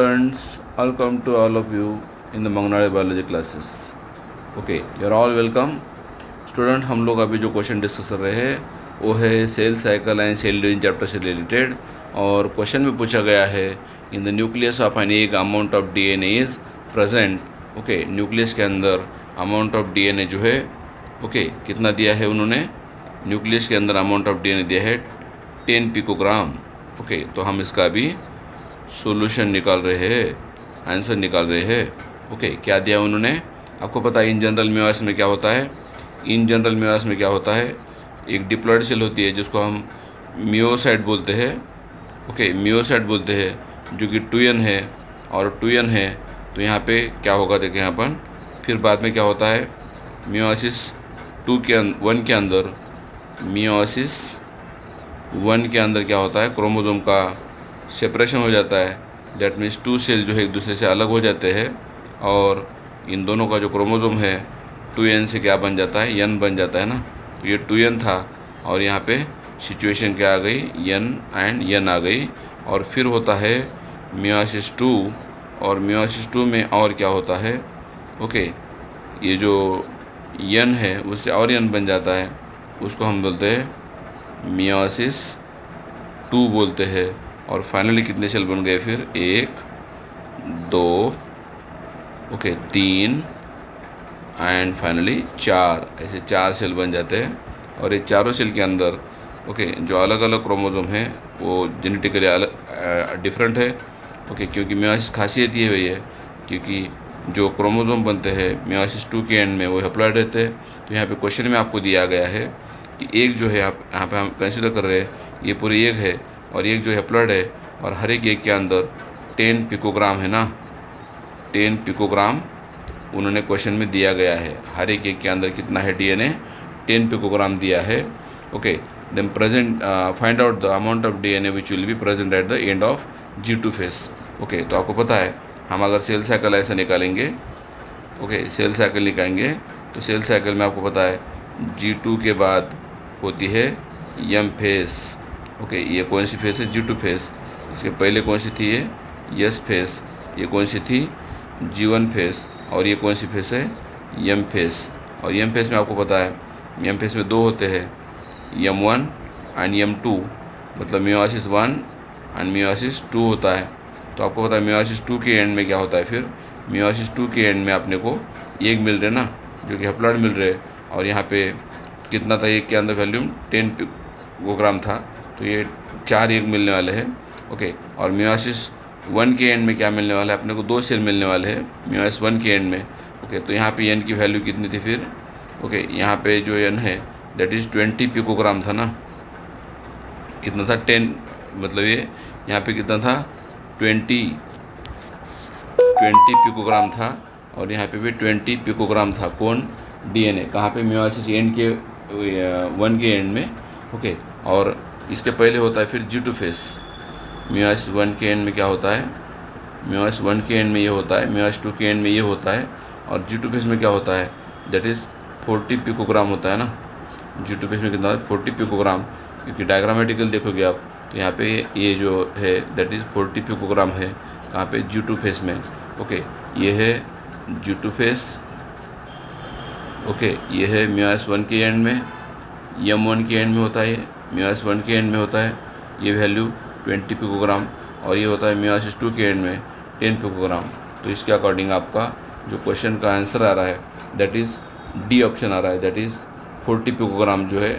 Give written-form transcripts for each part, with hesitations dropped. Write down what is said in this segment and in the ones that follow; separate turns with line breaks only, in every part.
Friends, welcome to all of you in the Mangnade biology classes. Okay, you are all welcome. Student, हम लोग अभी जो question discuss कर रहे हैं वो है cell cycle and cell division chapter से रिलेटेड। और क्वेश्चन में पूछा गया है in the nucleus of an egg amount of DNA is present. Okay, nucleus के अंदर अमाउंट ऑफ डीएनए जो है कितना दिया है उन्होंने। न्यूक्लियस के अंदर अमाउंट ऑफ डीएनए दिया है 10 पिकोग्राम। तो हम इसका अभी सॉल्यूशन निकाल रहे हैं, आंसर निकाल रहे हैं। क्या दिया उन्होंने, आपको पता है इन जनरल मेयोसिस में क्या होता है। इन जनरल मेयोसिस में क्या होता है, एक डिप्लॉइड सेल होती है जिसको हम मियोसाइट बोलते हैं। मियोसाइट बोलते हैं, जो कि 2n है और 2n है। तो यहाँ पे क्या होगा देखें यहाँ पर, फिर बाद में क्या होता है मियोसिस 1 के अंदर, मियोसिस 1 के अंदर क्या होता है, क्रोमोसोम का सेपरेशन हो जाता है। दैट मीन्स 2 सेल जो है एक दूसरे से अलग हो जाते हैं और इन दोनों का जो क्रोमोसोम है 2n से क्या बन जाता है, n बन जाता है ना। तो ये 2n था और यहाँ पे सिचुएशन क्या आ गई, n एंड n आ गई। और फिर होता है मियोसिस 2, और मियोसिस 2 में और क्या होता है, ये जो n है उससे और n बन जाता है, उसको हम बोलते हैं मियोसिस 2 बोलते हैं। और फाइनली कितने सेल बन गए फिर, 1 2 3 एंड फाइनली 4, ऐसे 4 सेल बन जाते हैं। और ये चारों सेल के अंदर जो अलग अलग क्रोमोसोम है वो जेनेटिकली अलग डिफरेंट है। क्योंकि मियोसिस खासियत ये हुई है क्योंकि जो क्रोमोसोम बनते हैं मियोसिस 2 के एंड में वो हैप्लॉइड रहते हैं। तो यहाँ पे क्वेश्चन में आपको दिया गया है कि एक जो है यहाँ पे हम कंसिडर कर रहे हैं ये पूरी एक है और एक जो हैप्लॉइड है, और हर एक के अंदर 10 पिकोग्राम है ना, 10 पिकोग्राम उन्होंने क्वेश्चन में दिया गया है। हर एक के अंदर कितना है डीएनए, 10 पिकोग्राम दिया है। Then present find out the amount of DNA which will be present at the end of G2 phase. तो आपको पता है हम अगर सेल साइकिल ऐसे निकालेंगे, सेल साइकिल निकालेंगे तो सेल साइकिल में आपको पता है G2 के बाद होती है M फेस। ये कौन सी फेस है, G2 फेस। इसके पहले कौन सी थी, ये S फेस। ये कौन सी थी, G1 फेस। और ये कौन सी फेस है, M फेस। और M फेस में आपको पता है M फेस में 2 होते हैं, M1 एंड M2, मतलब मियोसिस 1 एंड मियोसिस 2 होता है। तो आपको पता है मियोसिस 2 के एंड में क्या होता है, फिर मियोसिस 2 के एंड में अपने को एक मिल रहे ना, जो कि हैप्लॉइड मिल रहे। और यहाँ पे कितना था, एक के अंदर वैल्यूम 10 पिकोग्राम था, तो ये 4 एक मिलने वाले हैं। और मियोसिस 1 के एंड में क्या मिलने वाला है, अपने को 2 सेल मिलने वाले हैं मियोसिस 1 के एंड में। तो यहाँ पे n की वैल्यू कितनी थी फिर, यहाँ पे जो n है दैट इज़ 20 पिकोग्राम था ना। कितना था, 10, मतलब ये यहाँ पे कितना था, 20 पिकोग्राम था। और यहाँ पे भी 20 पिकोग्राम था। कौन, डीएनए, कहाँ पे, मियोसिस एंड के 1 के एंड में। और इसके पहले होता है फिर G2 फेस। मियोसिस 1 के एंड में क्या होता है, मियोसिस 1 के एंड में ये होता है, मियोसिस 2 के एंड में ये होता है। और G2 फेस में क्या होता है, दैट इज़ 40 पिकोग्राम होता है ना। G2 फेस में कितना है, 40 पिकोग्राम। क्योंकि डायग्रामेटिकल देखोगे आप तो यहाँ पे ये जो है दैट इज़ 40 पिकोग्राम है, कहाँ पे, G2 फेस में। ये है G2 फेस। ये है मियोसिस 1 के एंड में, M1 के एंड में होता है, मियोसिस 1 के एंड में होता है ये वैल्यू 20 पिकोग्राम। और ये होता है मियोसिस 2 के एंड में 10 पिकोग्राम। तो इसके अकॉर्डिंग आपका जो क्वेश्चन का आंसर आ रहा है दैट इज़ डी ऑप्शन आ रहा है, दैट इज़ 40 पिकोग्राम जो है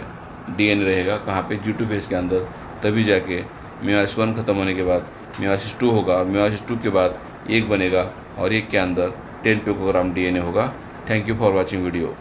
डीएनए रहेगा, कहाँ पे, G2 फेस के अंदर। तभी जाके मियोसिस 1 ख़त्म होने के बाद मियोसिस 2 होगा, और मियोसिस 2 के बाद एक बनेगा और एक के अंदर 10 पिकोग्राम डीएनए होगा। Thank you for watching video.